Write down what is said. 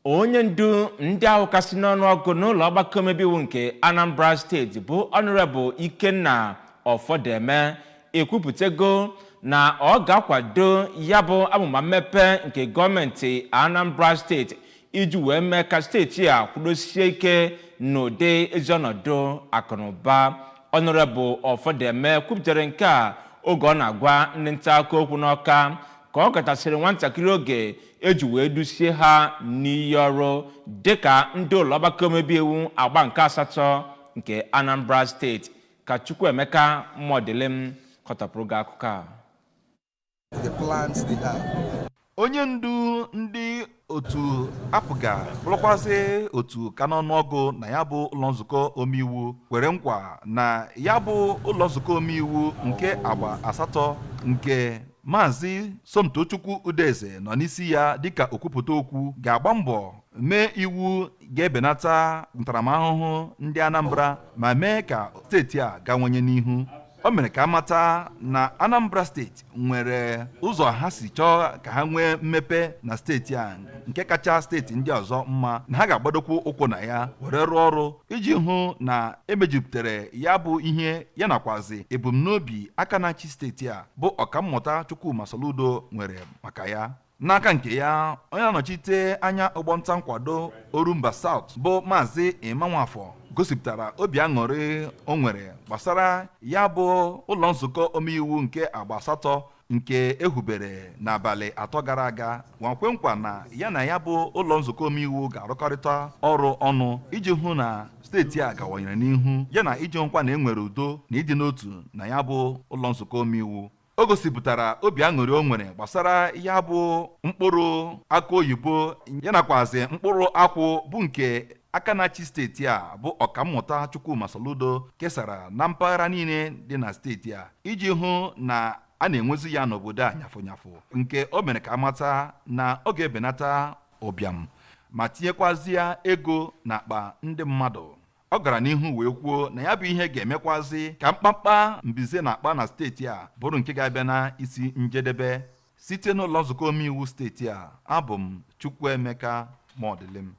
onye ndu ndị ahụ kasị n'ọnụ ọgụ n'ụlọ ọgbakọ omebe iwu nke Anambra steeti bụ Honorable Ikenna Ọfọdeme ekwupụtago na ọ ga-akwado ya bụ amụma mmepe nke gọọmenti Anambra steeti iji wee mee ka steeti a kwudosie ike n'ụdị ezi ọnọdụ akụnụba. Honorable Ọfọdeme kwupụtara nke a oge ọ na-agwa ndị nta akụkọ okwu n'Ọka ka ọ gatasịrị nwatakịrị oge eji wee dusie ha n'iyi ọrụ dịka ndị ụlọ ọgbakọ omebe iwu agba nke 8 nke Anambra steeti. Ka Chukwuemeka Mmọdịlem kọtapụrụ gị akụkọ a. Onye ndu ndị otu apụga bụrụkwazị otu ka n'ọnụọgụ na ya bụ ụlọ nzukọ omeiwu kwere nkwa na ya bụ ụlọ nzukọ omeiwu nke agba 8 nke Maazị Somtochukwu Udeze nọ n'isi ya dịka okwupụta okwu ga-agba mbọ mee iwu ga-ebenata ntaramahụhụ ndị Anambra ma mee ka steeti a gawanye n'ihu. O mere ka amata na Anambra steeti nwere ụzọ ha si chọọ ka ha nwee mmepe na steeti a nke kacha steeti ndị ọzọ mma, na ha ga-agbadokwu ụkwụ na ya were rụọ ọrụ iji hụ na emejupụtara ya bụ ihe ya nakwazi ebumnobi aka na-achị steeti a bụ ọkammụta Chukwuma Soludo nwere maka ya. N'aka nke ya, onye na-anọchite anya ọgbọnta nkwado Orumba South bụ Maazị Imanwafọ gosipụtara obi aṅụrị o nwere gbasara ya bụ ụlọ nzukọ omeiwu nke agba 8 nke ehubere n'abalị 3 gara aga, nwakwe nkwa na ya bụ ụlọ nzukọ omeiwu ga-arụkọrịta ọrụ ọnụ iji hụ na steeti a gawanyere n'ihu yana iji nkwa na enwere udo na ịdị n'otu na ya bụ ụlọ nzukọ omeiwu. O gosipụtara obi aṅụrị o nwere gbasara ya bụ mkpụrụ akụ oyibo yanakwazi mkpụrụ akwụ bụ nke aka na-achị steeti a bụ ọkammụta Chukwuma Soludo kesara na mpaghara niile dị na steeti a iji hụ na a na-enwezi ya n'obodo a nyafụnyafụ, nke o mere ka amata na ọ ga-ebenata ụbịam ma tinyekwazie ego n'akpa ndị mmadụ. Ọ gara n'ihu wee kwuo na ya bụ ihe ga-emekwazi ka mkpamkpa mbize na-akpa na steeti a bụrụ nke ga-abịa na isi njedebe site n'ụlọ nzukọ omeiwu steeti a. Abụ m Chukwuemeka Mmọdịlem.